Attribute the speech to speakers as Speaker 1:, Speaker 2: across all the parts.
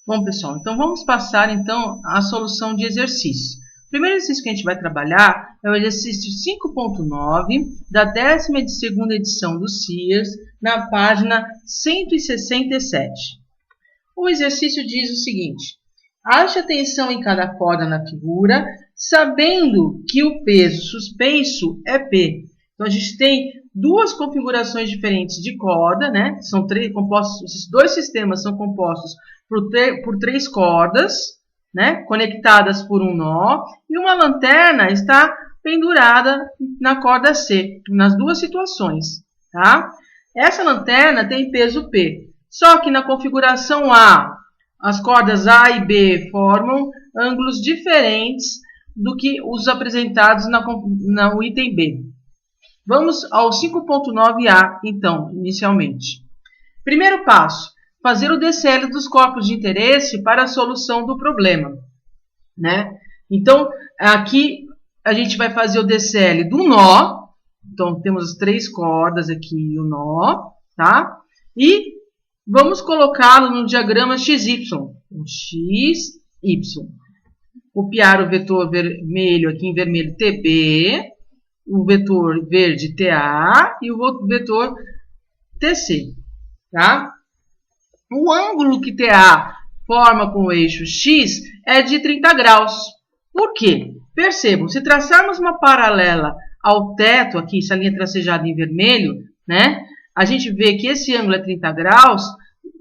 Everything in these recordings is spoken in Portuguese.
Speaker 1: Bom, pessoal, então vamos passar então a solução de exercícios. O primeiro exercício que a gente vai trabalhar é o exercício 5.9 da 12ª edição do CIERS, na página 167. O exercício diz o seguinte: ache a tensão em cada corda na figura, sabendo que o peso suspenso é P. Então, a gente tem duas configurações diferentes de corda, né? São esses dois sistemas são compostos por três cordas, né? Conectadas por um nó, e uma lanterna está pendurada na corda C, nas duas situações, tá? Essa lanterna tem peso P, só que na configuração A, as cordas A e B formam ângulos diferentes do que os apresentados no item B. Vamos ao 5.9a, então, inicialmente. Primeiro passo, fazer o DCL dos corpos de interesse para a solução do problema, né? Então, aqui a gente vai fazer o DCL do nó. Então, temos as três cordas aqui e o nó, tá? E vamos colocá-lo no diagrama XY. XY. Copiar o vetor vermelho aqui em vermelho TB, o vetor verde TA e o vetor TC, tá? O ângulo que TA forma com o eixo X é de 30 graus. Por quê? Percebam, se traçarmos uma paralela ao teto, aqui essa linha tracejada em vermelho, né? A gente vê que esse ângulo é 30 graus,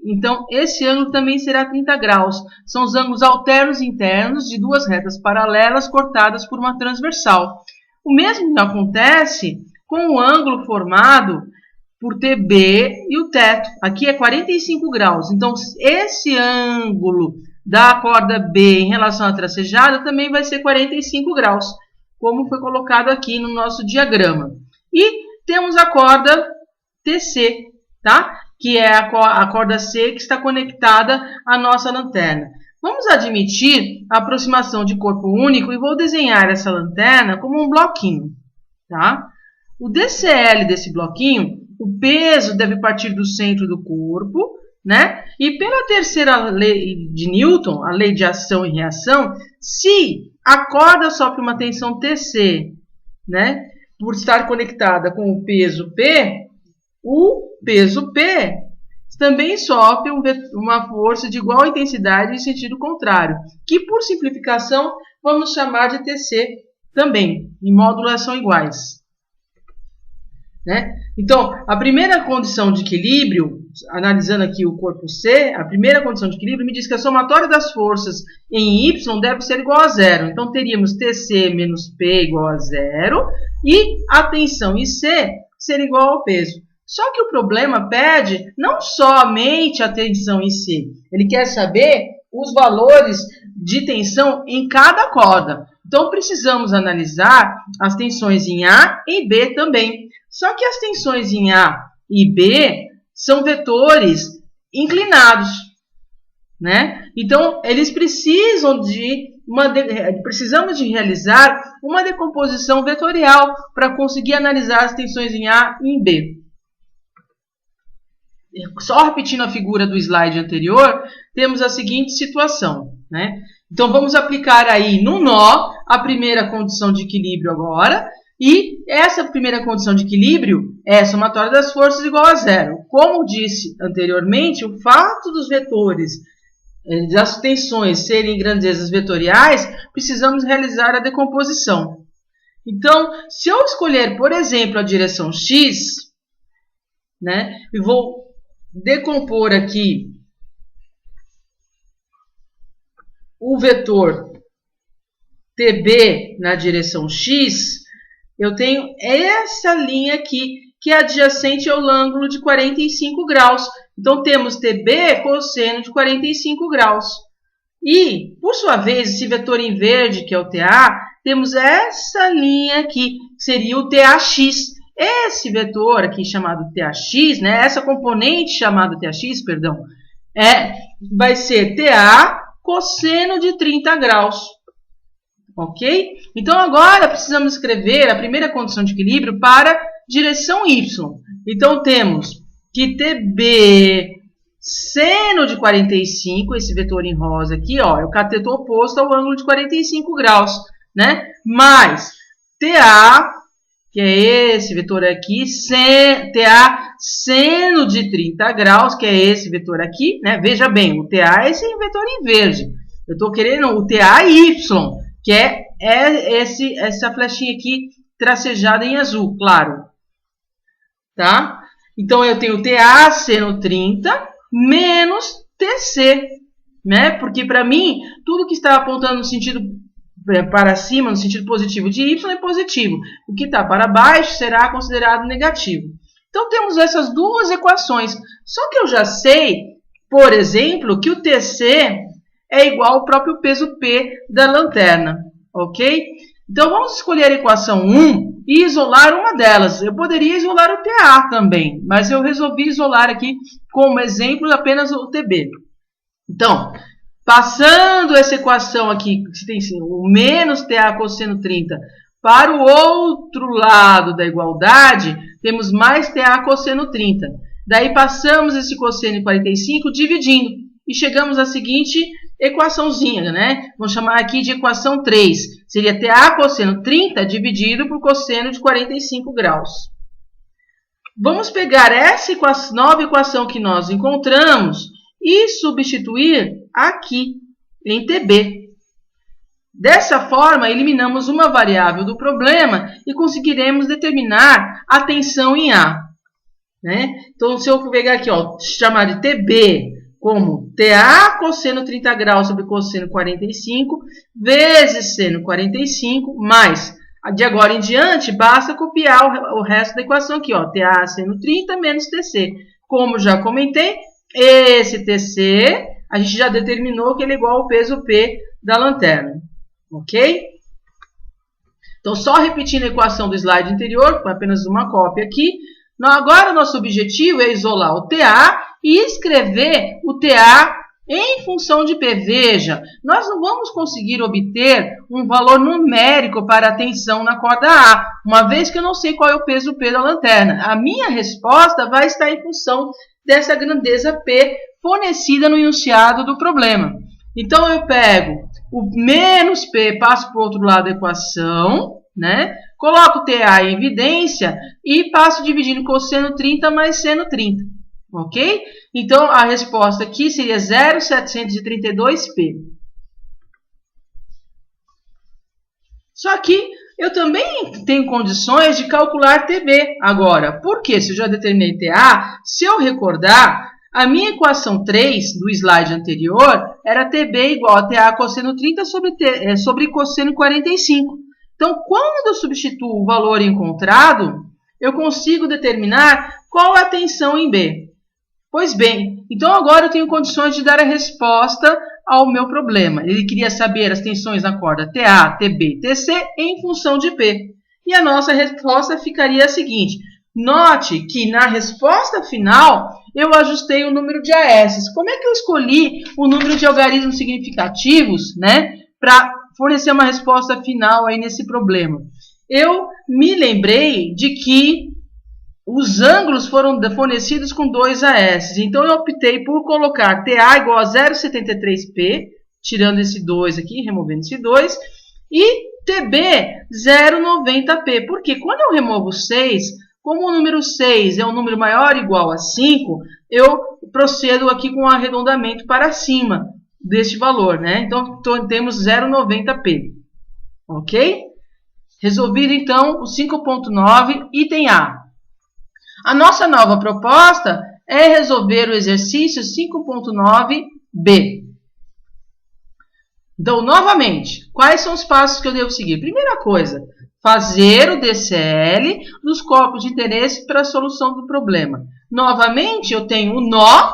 Speaker 1: então esse ângulo também será 30 graus. São os ângulos alternos internos de duas retas paralelas cortadas por uma transversal. O mesmo acontece com o ângulo formado por TB e o teto. Aqui é 45 graus. Então, esse ângulo da corda B em relação à tracejada também vai ser 45 graus, como foi colocado aqui no nosso diagrama. E temos a corda TC, tá? Que é a corda C que está conectada à nossa lanterna. Vamos admitir a aproximação de corpo único e vou desenhar essa lanterna como um bloquinho, tá? O DCL desse bloquinho, o peso deve partir do centro do corpo, né? E pela terceira lei de Newton, a lei de ação e reação, se a corda sofre uma tensão TC, né? Por estar conectada com o peso P, o peso P também sofre uma força de igual intensidade em sentido contrário, que por simplificação vamos chamar de TC também, em módulos são iguais, né? Então, a primeira condição de equilíbrio, analisando aqui o corpo C, a primeira condição de equilíbrio me diz que a somatória das forças em Y deve ser igual a zero. Então, teríamos TC menos P igual a zero e a tensão IC ser igual ao peso. Só que o problema pede não somente a tensão em si, ele quer saber os valores de tensão em cada corda. Então, precisamos analisar as tensões em A e B também. Só que as tensões em A e B são vetores inclinados, né? Então, eles precisamos de realizar uma decomposição vetorial para conseguir analisar as tensões em A e em B. Só repetindo a figura do slide anterior, temos a seguinte situação, né? Então, vamos aplicar aí no nó a primeira condição de equilíbrio agora, e essa primeira condição de equilíbrio é a somatória das forças igual a zero. Como disse anteriormente, o fato dos vetores, das tensões serem grandezas vetoriais, precisamos realizar a decomposição. Então, se eu escolher, por exemplo, a direção X, né, e vou decompor aqui o vetor TB na direção X, eu tenho essa linha aqui, que é adjacente ao ângulo de 45 graus. Então, temos TB cosseno de 45 graus. E, por sua vez, esse vetor em verde, que é o TA, temos essa linha aqui, que seria o TAX. Esse vetor aqui chamado TAX, né, essa componente chamada TAX, perdão, vai ser TA cosseno de 30 graus. Ok? Então, agora precisamos escrever a primeira condição de equilíbrio para direção Y. Então, temos que TB seno de 45, esse vetor em rosa aqui, ó, é o cateto oposto ao ângulo de 45 graus, né? Mais TA, que é esse vetor aqui, TA seno de 30 graus, que é esse vetor aqui, né? Veja bem, o TA é esse vetor em verde. Eu estou querendo o TAY, que é essa flechinha aqui tracejada em azul, claro. Tá? Então, eu tenho TA seno 30 menos TC, né? Porque, para mim, tudo que está apontando no sentido para cima, no sentido positivo de Y, é positivo. O que está para baixo será considerado negativo. Então, temos essas duas equações. Só que eu já sei, por exemplo, que o TC é igual ao próprio peso P da lanterna, ok? Então, vamos escolher a equação 1 e isolar uma delas. Eu poderia isolar o TA também, mas eu resolvi isolar aqui como exemplo apenas o TB. Então, passando essa equação aqui, que tem o menos TA cosseno 30 para o outro lado da igualdade, temos mais TA cosseno 30. Daí passamos esse cosseno 45 dividindo e chegamos à seguinte equaçãozinha, né? Vamos chamar aqui de equação 3. Seria TA cosseno 30 dividido por cosseno de 45 graus. Vamos pegar essa nova equação que nós encontramos e substituir aqui em TB. Dessa forma, eliminamos uma variável do problema e conseguiremos determinar a tensão em A. Né? Então, se eu pegar aqui, ó, chamar de TB como TA cosseno 30 graus sobre cosseno 45 vezes seno 45, mais, de agora em diante, basta copiar o resto da equação aqui, ó, TA seno 30 menos TC. Como já comentei, esse TC, a gente já determinou que ele é igual ao peso P da lanterna, ok? Então, só repetindo a equação do slide anterior, com apenas uma cópia aqui, agora nosso objetivo é isolar o TA e escrever o TA em função de P. Veja, nós não vamos conseguir obter um valor numérico para a tensão na corda A, uma vez que eu não sei qual é o peso P da lanterna. A minha resposta vai estar em função dessa grandeza P fornecida no enunciado do problema. Então, eu pego o menos P, passo para o outro lado da equação, né? Coloco o TA em evidência e passo dividindo cosseno 30 mais seno 30. Ok? Então, a resposta aqui seria 0,732P. Só que eu também tenho condições de calcular TB agora. Por quê? Se eu já determinei TA, se eu recordar, a minha equação 3 do slide anterior era TB igual a TA cosseno 30 sobre cosseno 45. Então, quando eu substituo o valor encontrado, eu consigo determinar qual a tensão em B. Pois bem, então agora eu tenho condições de dar a resposta ao meu problema. Ele queria saber as tensões na corda TA, TB e TC em função de P. E a nossa resposta ficaria a seguinte. Note que na resposta final eu ajustei o número de AS. Como é que eu escolhi o número de algarismos significativos, né, para fornecer uma resposta final aí nesse problema? Eu me lembrei de que os ângulos foram fornecidos com 2 AS. Então, eu optei por colocar TA igual a 0,73P, tirando esse 2 aqui, removendo esse 2, e TB 0,90P. Porque quando eu removo 6, como o número 6 é um número maior ou igual a 5, eu procedo aqui com o arredondamento para cima deste valor, né? Então, temos 0,90P. Ok? Resolvido, então, o 5.9, item A. A nossa nova proposta é resolver o exercício 5.9b. Então, novamente, quais são os passos que eu devo seguir? Primeira coisa, fazer o DCL dos corpos de interesse para a solução do problema. Novamente, eu tenho o nó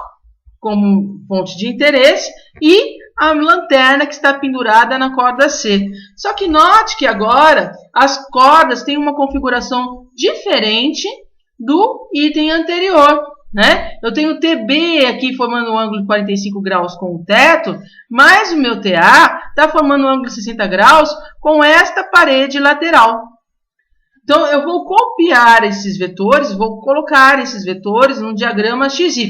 Speaker 1: como fonte de interesse e a lanterna que está pendurada na corda C. Só que note que agora as cordas têm uma configuração diferente do item anterior, né? Eu tenho o TB aqui formando um ângulo de 45 graus com o teto, mas o meu TA está formando um ângulo de 60 graus com esta parede lateral. Então, eu vou copiar esses vetores, vou colocar esses vetores num diagrama XY,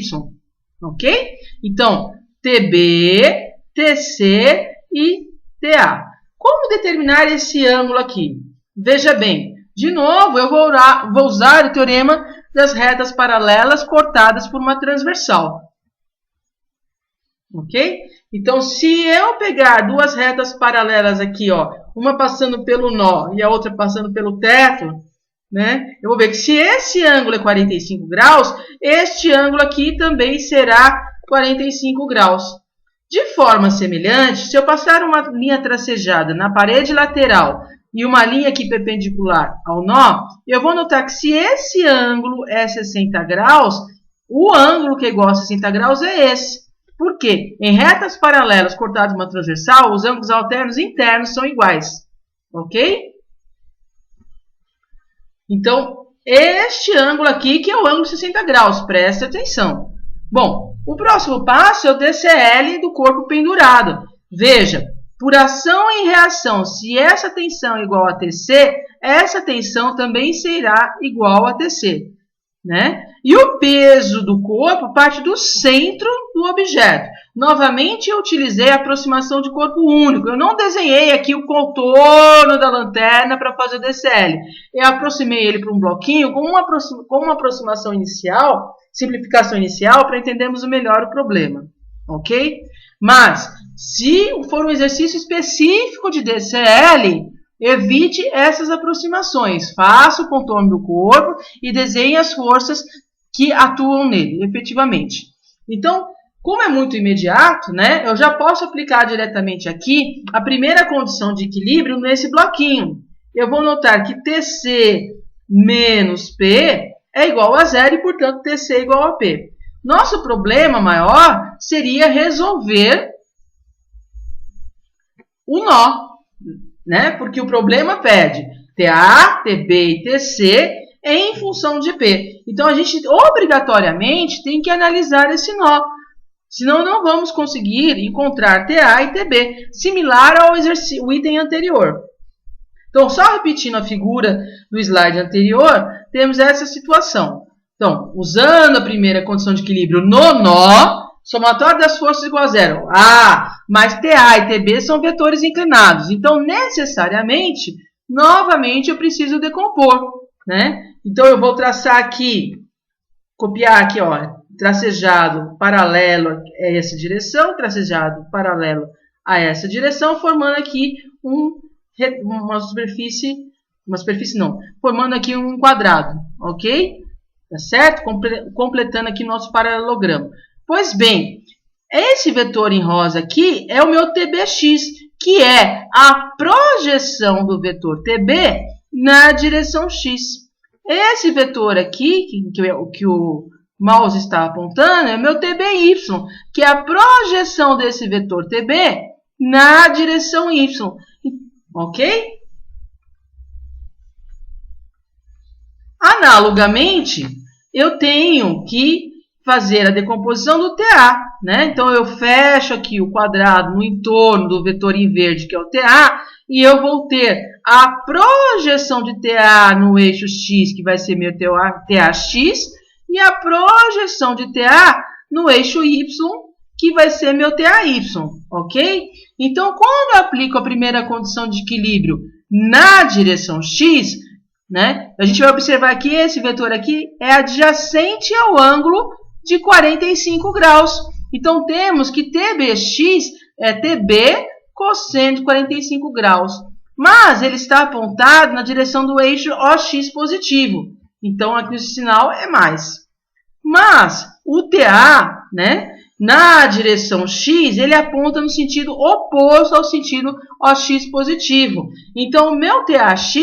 Speaker 1: ok? Então, TB, TC e TA. Como determinar esse ângulo aqui? Veja bem, de novo eu vou usar o teorema das retas paralelas cortadas por uma transversal. Ok? Então, se eu pegar duas retas paralelas aqui, ó, uma passando pelo nó e a outra passando pelo teto, né? Eu vou ver que se esse ângulo é 45 graus, este ângulo aqui também será 45 graus. De forma semelhante, se eu passar uma linha tracejada na parede lateral e uma linha aqui perpendicular ao nó, eu vou notar que se esse ângulo é 60 graus, o ângulo que é igual a 60 graus é esse. Por quê? Em retas paralelas cortadas uma transversal, os ângulos alternos internos são iguais. Ok? Então, este ângulo aqui que é o ângulo de 60 graus. Preste atenção. Bom, o próximo passo é o DCL do corpo pendurado. Veja, por ação e reação, se essa tensão é igual a TC, essa tensão também será igual a TC. Né? E o peso do corpo parte do centro do objeto. Novamente, eu utilizei a aproximação de corpo único. Eu não desenhei aqui o contorno da lanterna para fazer o DCL. Eu aproximei ele para um bloquinho com uma aproximação inicial, simplificação inicial, para entendermos melhor o problema. Ok? Mas, se for um exercício específico de DCL, evite essas aproximações. Faça o contorno do corpo e desenhe as forças que atuam nele, efetivamente. Então, como é muito imediato, né, eu já posso aplicar diretamente aqui a primeira condição de equilíbrio nesse bloquinho. Eu vou notar que TC menos P é igual a zero e, portanto, TC é igual a P. Nosso problema maior seria resolver o nó. Né? Porque o problema pede TA, TB e TC em função de P. Então, a gente obrigatoriamente tem que analisar esse nó. Senão, não vamos conseguir encontrar TA e TB, similar ao item anterior. Então, só repetindo a figura do slide anterior, temos essa situação. Então, usando a primeira condição de equilíbrio no nó, somatório das forças igual a zero. Mas TA e TB são vetores inclinados. Então, necessariamente, novamente, eu preciso decompor. Né? Então, eu vou traçar aqui, copiar aqui, ó, tracejado paralelo a essa direção, tracejado paralelo a essa direção, formando aqui formando aqui um quadrado, ok? Tá certo? Completando aqui nosso paralelogramo. Pois bem, esse vetor em rosa aqui é o meu TBX, que é a projeção do vetor TB na direção X. Esse vetor aqui, que o mouse está apontando, é o meu TBY, que é a projeção desse vetor TB na direção Y. Ok? Analogamente, eu tenho que fazer a decomposição do TA, né? Então, eu fecho aqui o quadrado no entorno do vetor em verde, que é o TA, e eu vou ter a projeção de TA no eixo X, que vai ser meu TAX, e a projeção de TA no eixo Y, que vai ser meu TAY, ok? Então, quando eu aplico a primeira condição de equilíbrio na direção X, né, a gente vai observar que esse vetor aqui é adjacente ao ângulo de 45 graus. Então, temos que TBX é TB cosseno de 45 graus. Mas ele está apontado na direção do eixo OX positivo. Então, aqui o sinal é mais. Mas o TA, né, na direção X, ele aponta no sentido oposto ao sentido OX positivo. Então, o meu TAX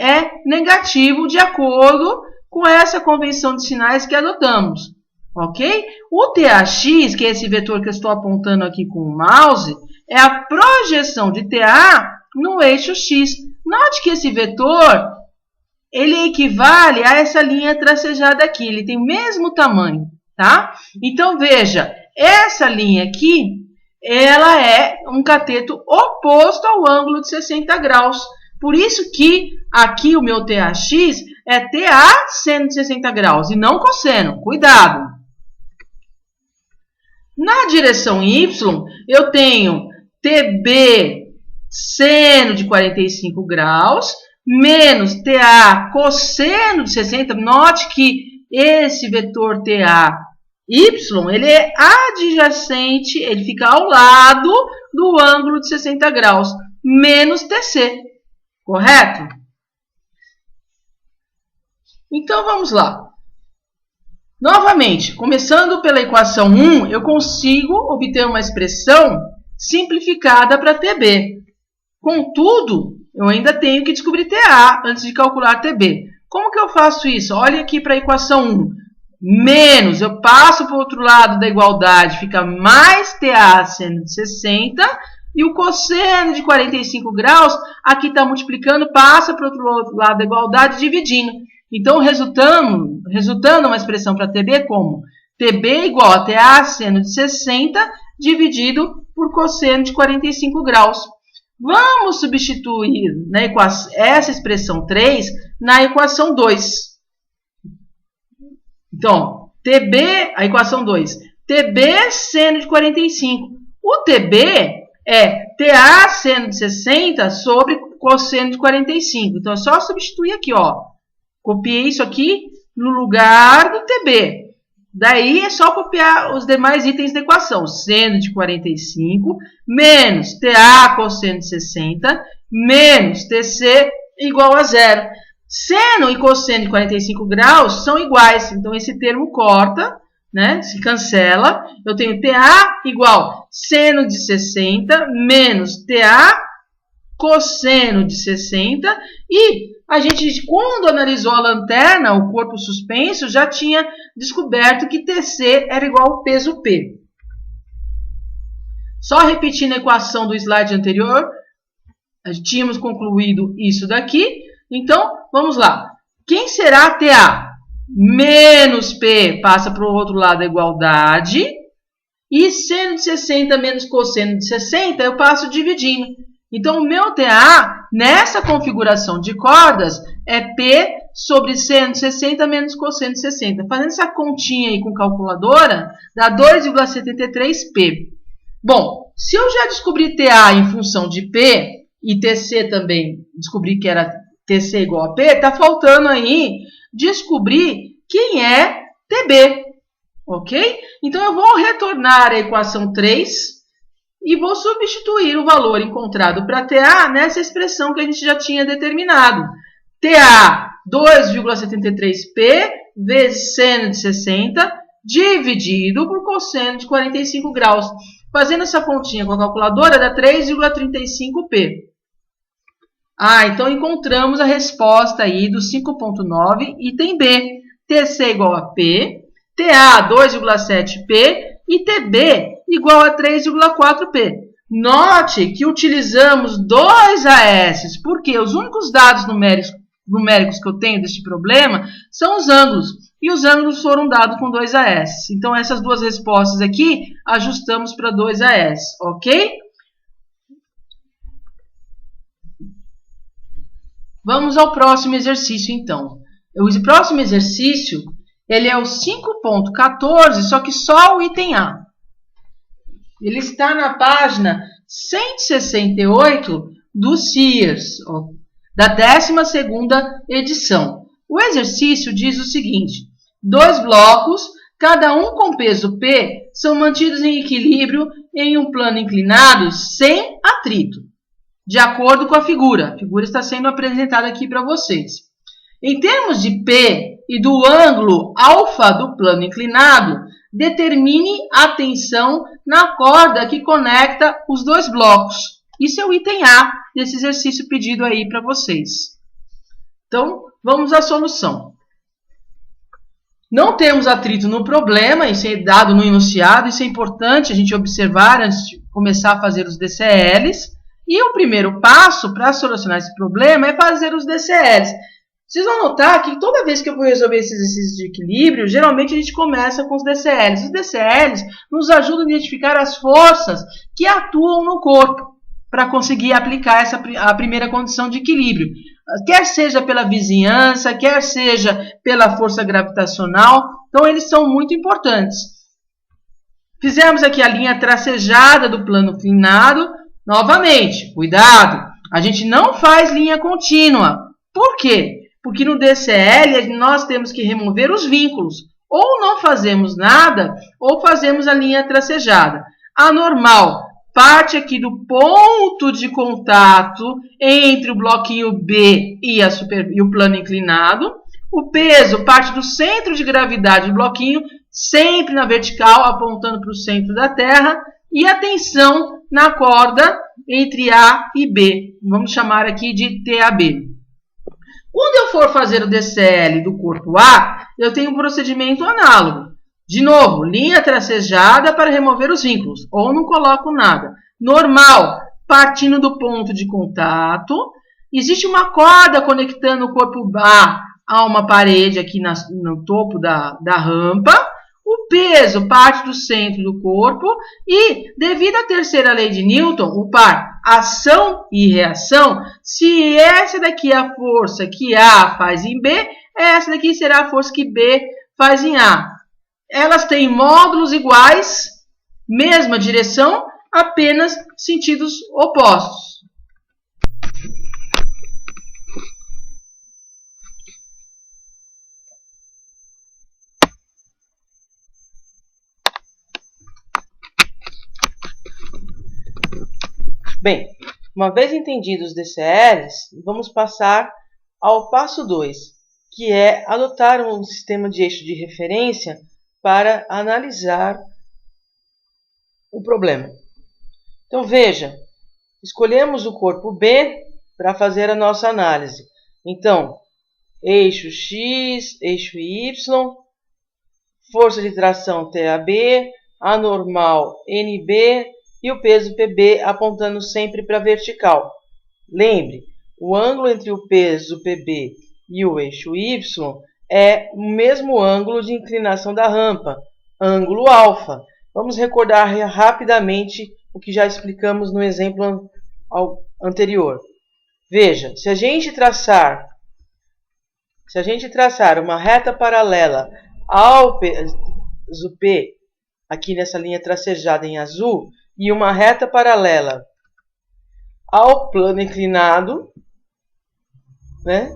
Speaker 1: é negativo de acordo com essa convenção de sinais que adotamos. Ok? O TAX, que é esse vetor que eu estou apontando aqui com o mouse, é a projeção de TA no eixo X. Note que esse vetor, ele equivale a essa linha tracejada aqui. Ele tem o mesmo tamanho, tá? Então, veja, essa linha aqui, ela é um cateto oposto ao ângulo de 60 graus. Por isso que aqui o meu TAX é TA seno de 60 graus e não cosseno. Cuidado! Na direção Y, eu tenho TB seno de 45 graus, menos TA cosseno de 60. Note que esse vetor TA Y, ele é adjacente, ele fica ao lado do ângulo de 60 graus, menos TC, correto? Então, vamos lá. Novamente, começando pela equação 1, eu consigo obter uma expressão simplificada para TB. Contudo, eu ainda tenho que descobrir TA antes de calcular TB. Como que eu faço isso? Olha aqui para a equação 1. Menos, eu passo para o outro lado da igualdade, fica mais TA seno de 60, e o cosseno de 45 graus, aqui está multiplicando, passa para o outro lado da igualdade, dividindo. Então, resultando uma expressão para TB como TB igual a TA seno de 60 dividido por cosseno de 45 graus. Vamos substituir essa expressão 3 na equação 2. Então, TB, a equação 2, TB seno de 45. O TB é TA seno de 60 sobre cosseno de 45. Então, é só substituir aqui, ó. Copiei isso aqui no lugar do TB. Daí é só copiar os demais itens da equação. Seno de 45 menos TA cosseno de 60 menos TC igual a 0. Seno e cosseno de 45 graus são iguais. Então, esse termo corta, né? Se cancela. Eu tenho TA igual seno de 60 menos TA cosseno de 60. E a gente, quando analisou a lanterna, o corpo suspenso, já tinha descoberto que TC era igual ao peso P. Só repetindo a equação do slide anterior, tínhamos concluído isso daqui. Então, vamos lá. Quem será TA? Menos P passa para o outro lado da igualdade. E seno de 60 menos cosseno de 60, eu passo dividindo. Então, o meu TA, nessa configuração de cordas, é P sobre seno de 60 menos cosseno de 60. Fazendo essa continha aí com calculadora, dá 2,73P. Bom, se eu já descobri TA em função de P, e TC também descobri que era TC igual a P, está faltando aí descobrir quem é TB, ok? Então, eu vou retornar a equação 3 e vou substituir o valor encontrado para TA nessa expressão que a gente já tinha determinado. TA 2,73P vezes seno de 60 dividido por cosseno de 45 graus. Fazendo essa continha com a calculadora, dá 3,35P. Então encontramos a resposta aí do 5.9, item B. TC igual a P, TA 2,7P e TB igual a 3,4P. Note que utilizamos 2 AS, porque os únicos dados numéricos que eu tenho deste problema são os ângulos. E os ângulos foram dados com 2 AS. Então, essas duas respostas aqui, ajustamos para 2 AS, ok? Vamos ao próximo exercício, então. O próximo exercício, ele é o 5.14, só que só o item A. Ele está na página 168 do Sears, da 12ª edição. O exercício diz o seguinte: 2 blocos, cada um com peso P, são mantidos em equilíbrio em um plano inclinado sem atrito, de acordo com a figura. A figura está sendo apresentada aqui para vocês. Em termos de P e do ângulo alfa do plano inclinado, determine a tensão na corda que conecta os 2 blocos. Isso é o item A desse exercício pedido aí para vocês. Então, vamos à solução. Não temos atrito no problema, isso é dado no enunciado, isso é importante a gente observar antes de começar a fazer os DCLs. E o primeiro passo para solucionar esse problema é fazer os DCLs. Vocês vão notar que toda vez que eu vou resolver esses exercícios de equilíbrio, geralmente a gente começa com os DCLs. Os DCLs nos ajudam a identificar as forças que atuam no corpo para conseguir aplicar a primeira condição de equilíbrio. Quer seja pela vizinhança, quer seja pela força gravitacional. Então, eles são muito importantes. Fizemos aqui a linha tracejada do plano inclinado. Novamente, cuidado, a gente não faz linha contínua. Por quê? Porque no DCL nós temos que remover os vínculos. Ou não fazemos nada, ou fazemos a linha tracejada. A normal parte aqui do ponto de contato entre o bloquinho B e o plano inclinado. O peso parte do centro de gravidade do bloquinho, sempre na vertical, apontando para o centro da Terra. E a tensão na corda entre A e B. Vamos chamar aqui de TAB. Quando eu for fazer o DCL do corpo A, eu tenho um procedimento análogo. De novo, linha tracejada para remover os vínculos, ou não coloco nada. Normal, partindo do ponto de contato. Existe uma corda conectando o corpo A a uma parede aqui no topo da rampa. O peso parte do centro do corpo e, devido à terceira lei de Newton, o par ação e reação, se essa daqui é a força que A faz em B, essa daqui será a força que B faz em A. Elas têm módulos iguais, mesma direção, apenas sentidos opostos. Bem, uma vez entendidos os DCLs, vamos passar ao passo 2, que é adotar um sistema de eixo de referência para analisar o problema. Então veja, escolhemos o corpo B para fazer a nossa análise. Então, eixo X, eixo Y, força de tração TAB, anormal NB e o peso PB apontando sempre para a vertical. Lembre, o ângulo entre o peso PB e o eixo Y é o mesmo ângulo de inclinação da rampa, ângulo alfa. Vamos recordar rapidamente o que já explicamos no exemplo anterior. Veja, se a gente traçar uma reta paralela ao peso P, aqui nessa linha tracejada em azul, e uma reta paralela ao plano inclinado, né?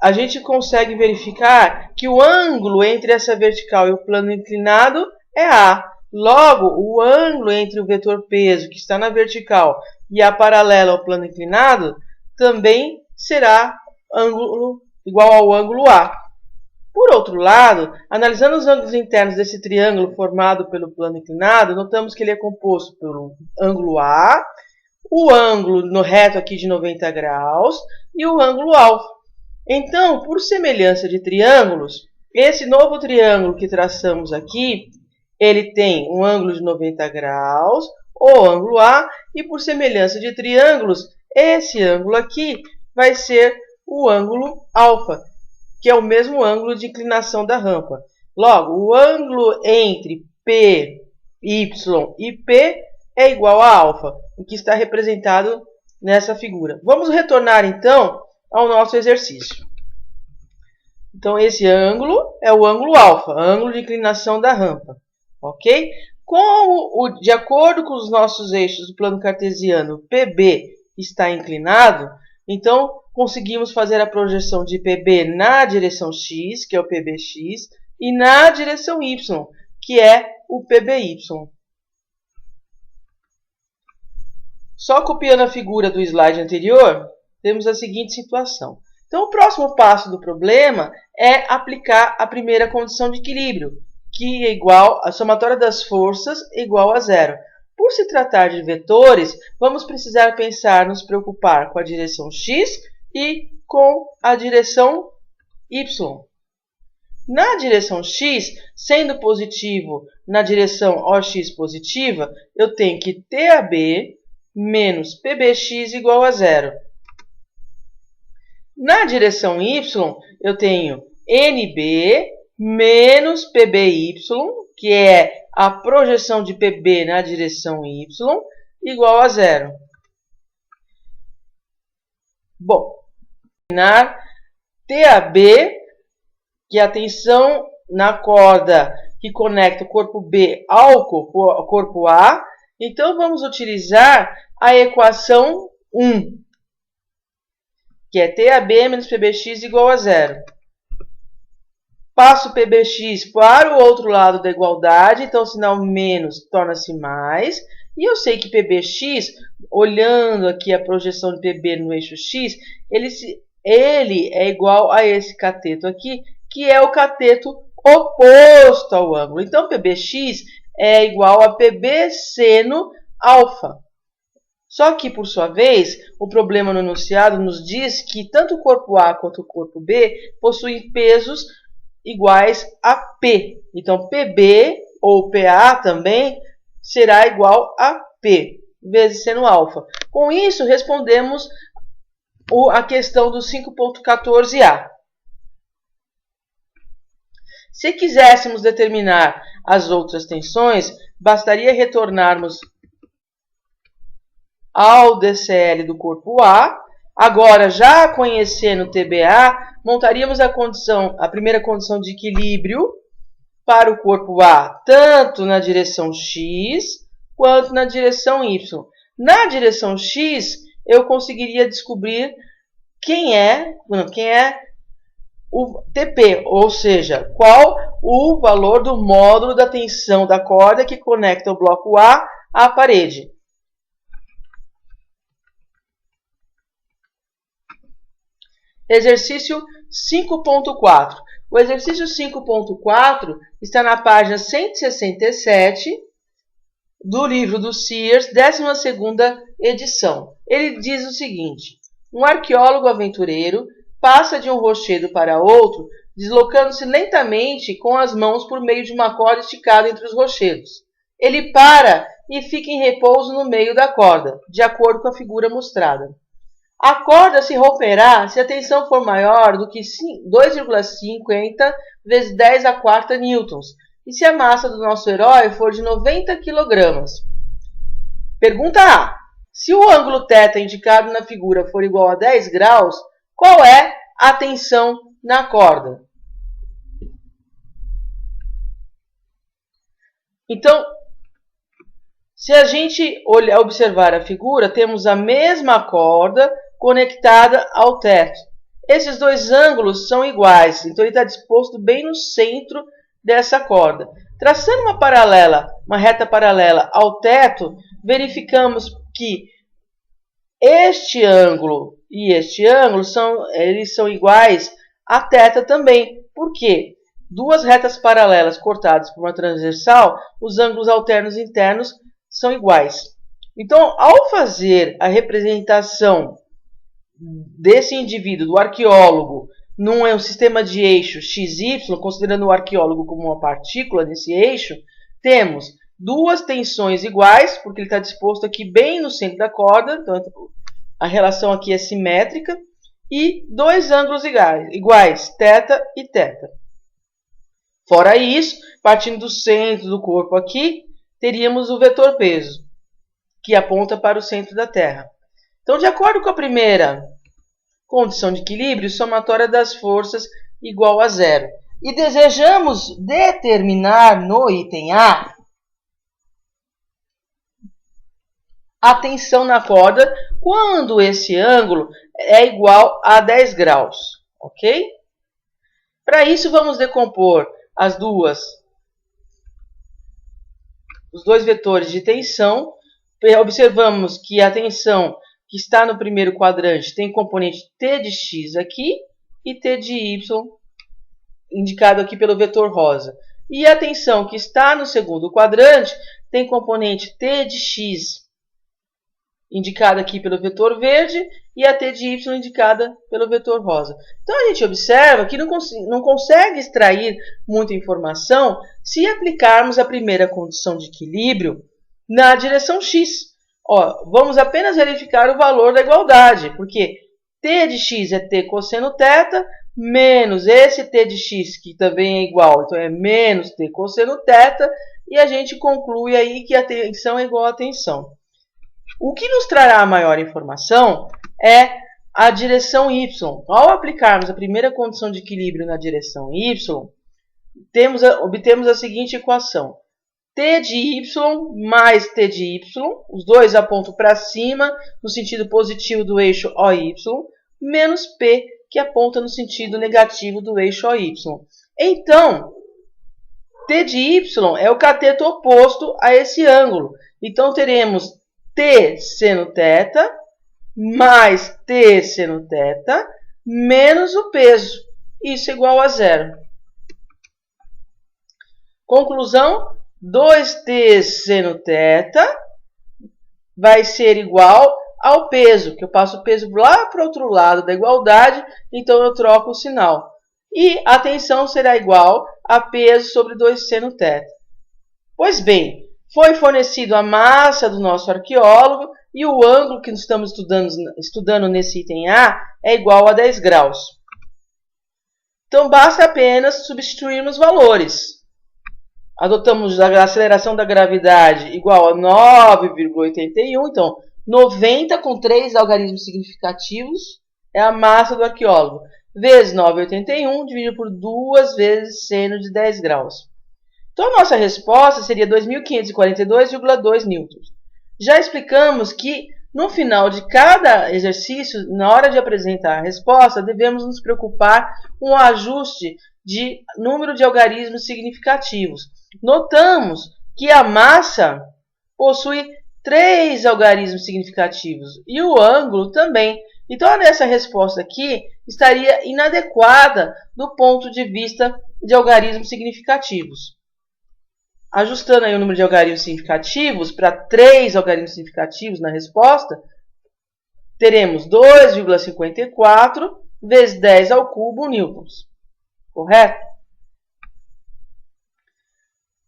Speaker 1: A gente consegue verificar que o ângulo entre essa vertical e o plano inclinado é A. Logo, o ângulo entre o vetor peso, que está na vertical, e a paralela ao plano inclinado, também será ângulo igual ao ângulo A. Por outro lado, analisando os ângulos internos desse triângulo formado pelo plano inclinado, notamos que ele é composto pelo ângulo A, o ângulo no reto aqui de 90 graus e o ângulo alfa. Então, por semelhança de triângulos, esse novo triângulo que traçamos aqui, ele tem um ângulo de 90 graus, o ângulo A, e por semelhança de triângulos, esse ângulo aqui vai ser o ângulo alfa, que é o mesmo ângulo de inclinação da rampa. Logo, o ângulo entre P, Y e P é igual a alfa, o que está representado nessa figura. Vamos retornar, então, ao nosso exercício. Então, esse ângulo é o ângulo alfa, ângulo de inclinação da rampa. Ok? De acordo com os nossos eixos do plano cartesiano, PB está inclinado, então conseguimos fazer a projeção de PB na direção X, que é o PBX, e na direção Y, que é o PBY. Só copiando a figura do slide anterior, temos a seguinte situação. Então, o próximo passo do problema é aplicar a primeira condição de equilíbrio, que é igual a somatória das forças igual a zero. Por se tratar de vetores, vamos precisar nos preocupar com a direção X e com a direção Y. Na direção X, sendo positivo na direção OX positiva, eu tenho que TAB menos PBX igual a zero. Na direção Y, eu tenho NB menos PBY, que é a projeção de PB na direção Y, igual a zero. Bom, TAB, que é a tensão na corda que conecta o corpo B ao corpo A. Então, vamos utilizar a equação 1, que é TAB menos PBX igual a 0. Passo PBX para o outro lado da igualdade, então o sinal menos torna-se mais. E eu sei que PBX, olhando aqui a projeção de PB no eixo X, ele é igual a esse cateto aqui, que é o cateto oposto ao ângulo. Então, PBX é igual a PB seno alfa. Só que, por sua vez, o problema no enunciado nos diz que tanto o corpo A quanto o corpo B possuem pesos iguais a P. Então, PB ou PA também será igual a P, vezes seno alfa. Com isso, respondemos a questão do 5.14a. Se quiséssemos determinar as outras tensões, bastaria retornarmos ao DCL do corpo A. Agora, já conhecendo o TBA, montaríamos a primeira condição de equilíbrio para o corpo A, tanto na direção X quanto na direção Y. Na direção X, eu conseguiria descobrir quem é o TP, ou seja, qual o valor do módulo da tensão da corda que conecta o bloco A à parede. Exercício 5.4. O exercício 5.4 está na página 167 do livro do Sears, 12ª edição. Ele diz o seguinte: um arqueólogo aventureiro passa de um rochedo para outro, deslocando-se lentamente com as mãos por meio de uma corda esticada entre os rochedos. Ele para e fica em repouso no meio da corda, de acordo com a figura mostrada. A corda se romperá se a tensão for maior do que 2,50 vezes 10 a quarta newtons e se a massa do nosso herói for de 90 kg. Pergunta A. Se o ângulo θ indicado na figura for igual a 10 graus, qual é a tensão na corda? Então, se a gente observar a figura, temos a mesma corda conectada ao teto. Esses dois ângulos são iguais, então ele está disposto bem no centro dessa corda. Traçando uma reta paralela ao teto, verificamos que este ângulo e este ângulo são iguais a θ também. Por quê? Duas retas paralelas cortadas por uma transversal, os ângulos alternos internos são iguais. Então, ao fazer a representação desse indivíduo, do arqueólogo, num sistema de eixo XY, considerando o arqueólogo como uma partícula nesse eixo, temos duas tensões iguais, porque ele está disposto aqui bem no centro da corda, então a relação aqui é simétrica, e dois ângulos iguais, θ e θ. Fora isso, partindo do centro do corpo aqui, teríamos o vetor peso, que aponta para o centro da Terra. Então, de acordo com a primeira condição de equilíbrio, somatória das forças igual a 0. E desejamos determinar no item A a tensão na corda quando esse ângulo é igual a 10 graus. Ok? Para isso, vamos decompor os dois vetores de tensão. Observamos que a tensão que está no primeiro quadrante tem componente T de x aqui e T de y, indicado aqui pelo vetor rosa. E a tensão que está no segundo quadrante tem componente T de x, indicada aqui pelo vetor verde, e a T de y indicada pelo vetor rosa. Então, a gente observa que não consegue extrair muita informação se aplicarmos a primeira condição de equilíbrio na direção x. Vamos apenas verificar o valor da igualdade, porque T de x é T cosseno θ, menos esse T de x, que também é igual, então é menos T cosseno θ, e a gente conclui aí que a tensão é igual a tensão. O que nos trará maior informação é a direção y. Ao aplicarmos a primeira condição de equilíbrio na direção y, obtemos a seguinte equação. T de y mais T de y, os dois apontam para cima no sentido positivo do eixo OY, menos P, que aponta no sentido negativo do eixo OY. Então, T de y é o cateto oposto a esse ângulo. Então, teremos T seno θ mais T seno θ menos o peso. Isso é igual a zero. Conclusão, 2t seno θ vai ser igual ao peso, que eu passo o peso lá para o outro lado da igualdade, então eu troco o sinal. E a tensão será igual a peso sobre 2 seno θ. Pois bem, foi fornecido a massa do nosso arqueólogo e o ângulo que estamos estudando nesse item A é igual a 10 graus. Então, basta apenas substituirmos valores. Adotamos a aceleração da gravidade igual a 9,81. Então, 90 com 3 algarismos significativos é a massa do arqueólogo. Vezes 9,81 dividido por 2 vezes seno de 10 graus. Então, a nossa resposta seria 2.542,2 newtons. Já explicamos que, no final de cada exercício, na hora de apresentar a resposta, devemos nos preocupar com o ajuste de número de algarismos significativos. Notamos que a massa possui 3 algarismos significativos e o ângulo também. Então, essa resposta aqui estaria inadequada do ponto de vista de algarismos significativos. Ajustando aí o número de algarismos significativos para 3 algarismos significativos na resposta, teremos 2,54 vezes 10 ao cubo newtons. Correto?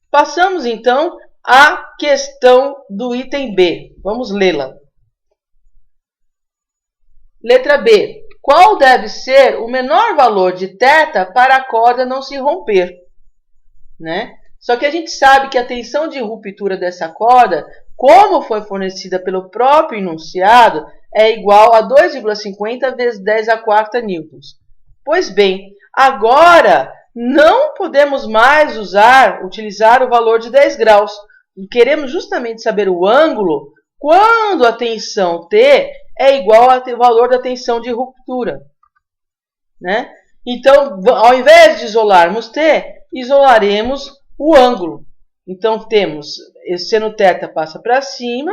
Speaker 1: Passamos, então, à questão do item B. Vamos lê-la. Letra B. Qual deve ser o menor valor de θ para a corda não se romper? Né? Só que a gente sabe que a tensão de ruptura dessa corda, como foi fornecida pelo próprio enunciado, é igual a 2,50 vezes 10 à quarta newtons. Pois bem, agora não podemos mais utilizar o valor de 10 graus. Queremos justamente saber o ângulo quando a tensão T é igual ao valor da tensão de ruptura. Né? Então, ao invés de isolarmos T, isolaremos o ângulo. Então, temos seno θ passa para cima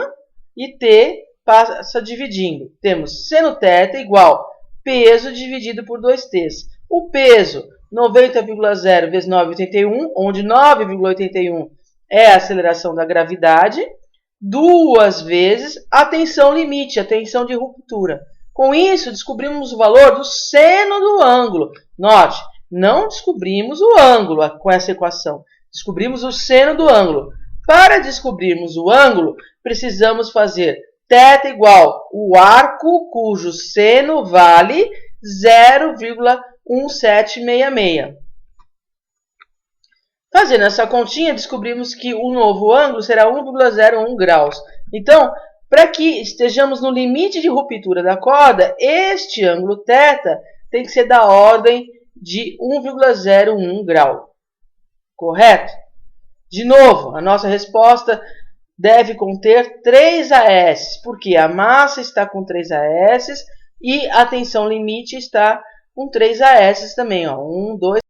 Speaker 1: e T passa dividindo. Temos seno θ igual peso dividido por 2t's. O peso, 90,0 vezes 9,81, onde 9,81 é a aceleração da gravidade, 2 vezes a tensão limite, a tensão de ruptura. Com isso, descobrimos o valor do seno do ângulo. Note, não descobrimos o ângulo com essa equação. Descobrimos o seno do ângulo. Para descobrirmos o ângulo, precisamos fazer θ igual o arco cujo seno vale 0,1766. Fazendo essa continha, descobrimos que o novo ângulo será 1,01 graus. Então, para que estejamos no limite de ruptura da corda, este ângulo θ tem que ser da ordem de 1,01 grau. Correto? De novo, a nossa resposta deve conter 3 AS, porque a massa está com 3 AS e a tensão limite está com 3 AS também. 1, 2,